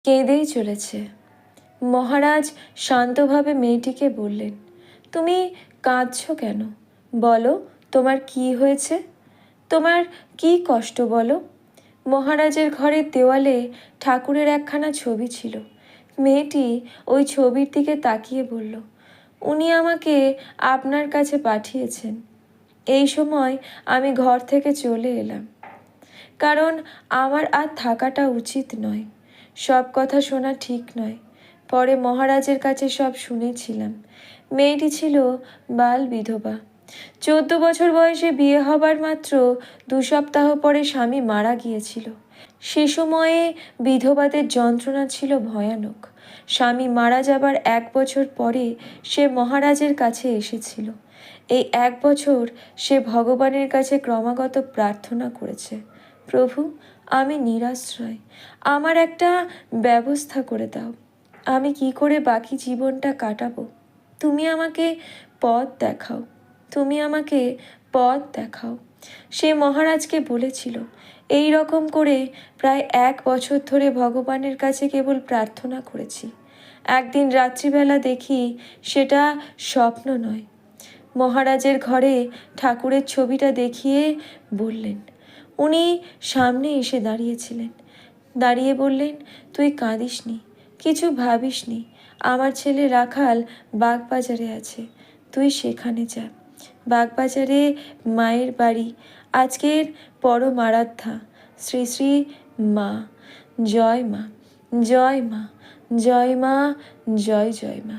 কেঁদেই চলেছে। মহারাজ শান্তভাবে মেয়েটিকে বললেন, তুমি কাঁদছ কেন? বলো, তোমার কি হয়েছে? তোমার কি কষ্ট বলো? মহারাজের ঘরের দেওয়ালে ঠাকুরের একখানা ছবি ছিল। মেয়েটি ওই ছবির দিকে তাকিয়ে বলল, উনি আমাকে আপনার কাছে পাঠিয়েছেন। এই সময় আমি ঘর থেকে চলে এলাম, কারণ আমার আর থাকাটা উচিত নয়। সব কথা শোনা ঠিক নয়। পরে মহারাজের কাছে সব শুনেছিলাম। মেয়েটি ছিল বাল বিধবা। 14 বছর বয়সে বিয়ে হবার মাত্র 2 সপ্তাহ পরে স্বামী মারা গিয়েছিল। সে সময়ে বিধবাদের যন্ত্রণা ছিল ভয়ানক। স্বামী মারা যাবার 1 বছর পরে সে মহারাজের কাছে এসেছিল। এই 1 বছর সে ভগবানের কাছে ক্রমাগত প্রার্থনা করেছে, প্রভু, আমি নিরাশ্রয়, আমার একটা ব্যবস্থা করে দাও। আমি কি করে বাকি জীবনটা কাটাবো? তুমি আমাকে পথ দেখাও, তুমি আমাকে পথ দেখাও। সে মহারাজকে বলেছিল। এই রকম করে প্রায় 1 বছর ধরে ভগবানের কাছে কেবল প্রার্থনা করেছি। একদিন রাত্রিবেলা দেখি সেটা স্বপ্ন নয়। মহারাজের ঘরে ঠাকুরের ছবিটা দেখিয়ে বললেন, উনি সামনে এসে দাঁড়িয়েছিলেন। দাঁড়িয়ে বললেন, তুই কাঁদিস নি, কিছু ভাবিস নি। আমার ছেলে রাখাল বাগবাজারে আছে, তুই সেখানে যা। বাগবাজারে মায়ের বাড়ি। আজকের পরম আরাধ্যা শ্রী শ্রী মা। জয় মা, জয় মা, জয় মা, জয় জয় মা।